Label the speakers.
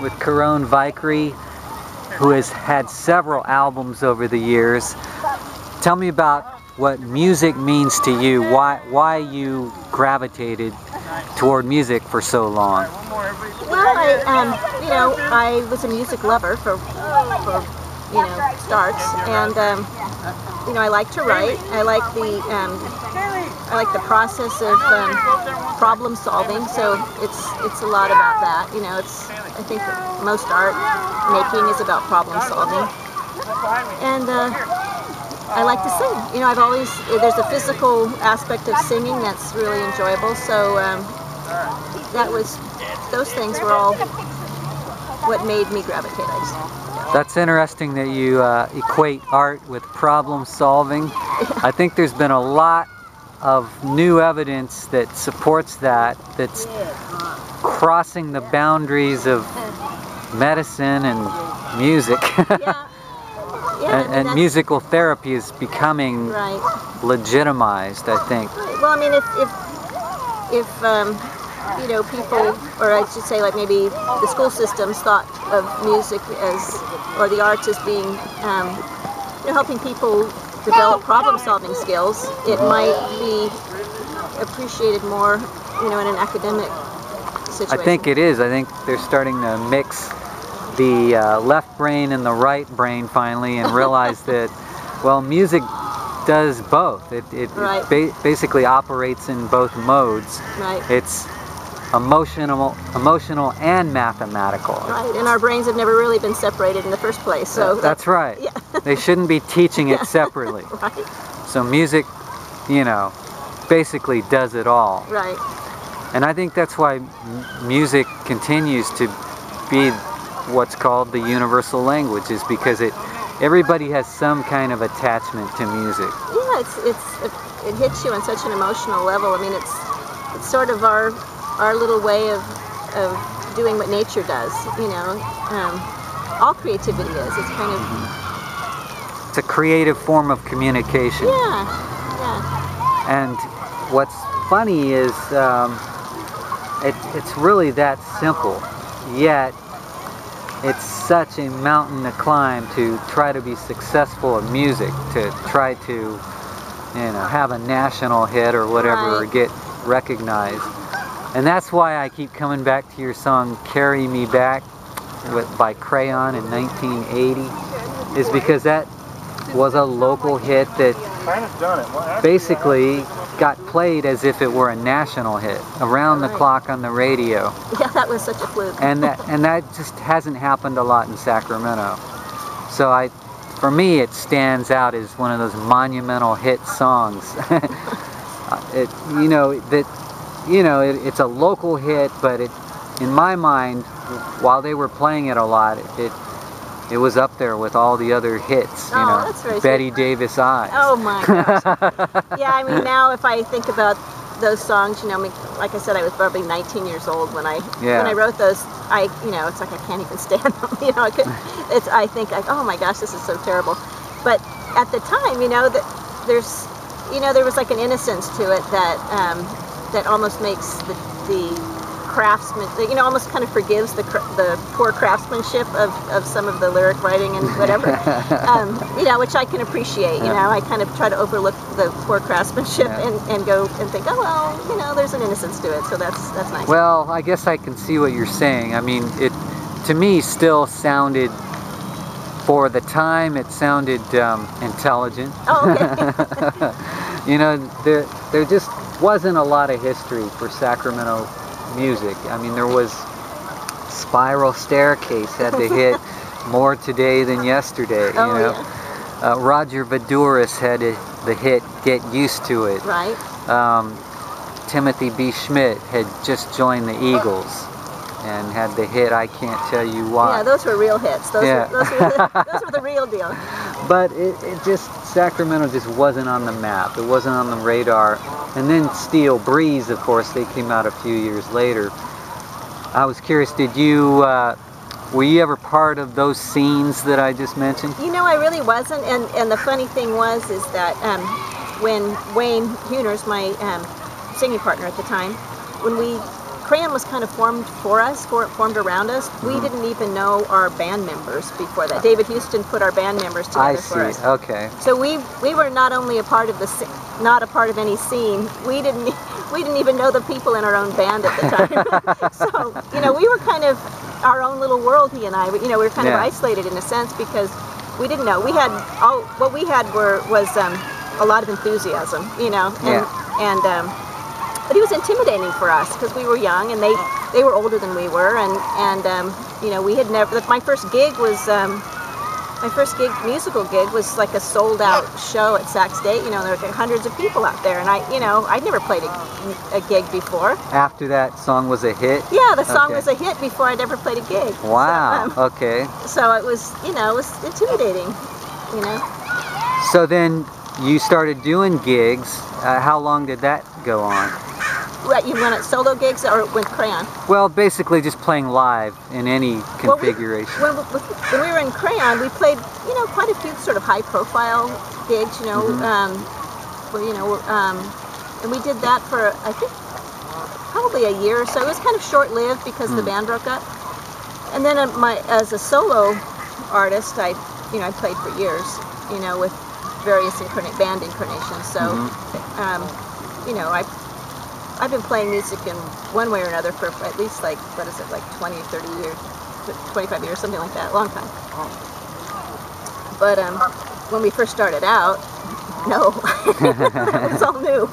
Speaker 1: with Caron Vikre, who has had several albums over the years. Tell me about what music means to you, why you gravitated toward music for so long.
Speaker 2: Well, I was a music lover for starts, and I like to write. I like the process of problem solving. So it's a lot about that. I think that most art making is about problem solving, and I like to sing. There's a physical aspect of singing that's really enjoyable. So those things were all what made me gravitate, I guess.
Speaker 1: That's interesting that you equate art with problem solving. I think there's been a lot of new evidence that supports that's crossing the boundaries of medicine and music. And musical therapy is becoming legitimized, I think.
Speaker 2: Well, I mean, if people, or I should say, like maybe the school systems thought of music or the arts as being, helping people develop problem-solving skills, it might be appreciated more, in an academic situation.
Speaker 1: I think it is. I think they're starting to mix the left brain and the right brain finally, and realize that, well, music does both. It basically operates in both modes. It's emotional and mathematical.
Speaker 2: Right, and our brains have never really been separated in the first place. So
Speaker 1: that's right.
Speaker 2: Yeah.
Speaker 1: They shouldn't be teaching it separately.
Speaker 2: Right.
Speaker 1: So music, basically does it all.
Speaker 2: Right.
Speaker 1: And I think that's why music continues to be what's called the universal language, is because everybody has some kind of attachment to music.
Speaker 2: Yeah, it hits you on such an emotional level. I mean, it's sort of our little way of doing what nature does. All creativity is. It's kind of,
Speaker 1: it's a creative form of communication.
Speaker 2: Yeah.
Speaker 1: And what's funny is it's really that simple, yet it's such a mountain to climb to try to be successful at music, to try to have a national hit or whatever, or get recognized. And that's why I keep coming back to your song Carry Me Back by Caron in 1980, is because that was a local hit that basically got played as if it were a national hit, around the clock on the radio.
Speaker 2: Yeah, that was such a fluke.
Speaker 1: And that just hasn't happened a lot in Sacramento. So for me, it stands out as one of those monumental hit songs. It's a local hit, but in my mind, while they were playing it a lot, it was up there with all the other hits.
Speaker 2: That's very
Speaker 1: Betty
Speaker 2: sweet.
Speaker 1: Davis Eyes.
Speaker 2: Oh my gosh. Yeah, I mean, now if I think about those songs, like I said, I was probably 19 years old when I wrote those. It's like I can't even stand them. I think like, oh my gosh, this is so terrible. But at the time, there was like an innocence to it that almost makes the craftsman, almost kind of forgives the poor craftsmanship of some of the lyric writing and whatever, which I can appreciate. I kind of try to overlook the poor craftsmanship and go and think, oh well, there's an innocence to it, so that's nice.
Speaker 1: Well, I guess I can see what you're saying. I mean, it to me still sounded, for the time, it sounded intelligent.
Speaker 2: Oh, okay.
Speaker 1: There just wasn't a lot of history for Sacramento music. I mean, there was Spiral Staircase had the hit More Today Than Yesterday. Roger Voudouris had the hit Get Used to It.
Speaker 2: Right.
Speaker 1: Timothy B. Schmidt had just joined the Eagles and had the hit I Can't Tell You Why.
Speaker 2: Yeah, those were real hits. Those were the real deal.
Speaker 1: But Sacramento just wasn't on the map. It wasn't on the radar. And then Steel Breeze, of course, they came out a few years later. I was curious, were you ever part of those scenes that I just mentioned?
Speaker 2: I really wasn't. And the funny thing is that when Wayne Huners, my singing partner at the time, when we Crayon was kind of formed for us, formed around us. We didn't even know our band members before that. David Houston put our band members together for us.
Speaker 1: Okay.
Speaker 2: So we were not only a part of not a part of any scene. We didn't even know the people in our own band at the time. So we were kind of our own little world. He and I. We were kind of isolated in a sense because we didn't know. We had what we had was a lot of enthusiasm. But it was intimidating for us because we were young and they were older than we were, and we had never. My first musical gig was like a sold out show at Sac State. There were hundreds of people out there, and I'd never played a gig before. After
Speaker 1: that song was a hit?
Speaker 2: Yeah, the song was a hit before I'd ever played a gig.
Speaker 1: Wow. Okay.
Speaker 2: So it was intimidating.
Speaker 1: So then you started doing gigs. How long did that go on?
Speaker 2: Right, you went at solo gigs or with Crayon?
Speaker 1: Well, basically just playing live in any configuration.
Speaker 2: When we were in Crayon, we played, quite a few sort of high-profile gigs, and we did that for, I think, probably a year or so. It was kind of short-lived because the band broke up. And then as a solo artist, I played for years, with various band incarnations. So, I've been playing music in one way or another for at least 20 or 30 years, 25 years, something like that, a long time. But when we first started out, no, it was all new.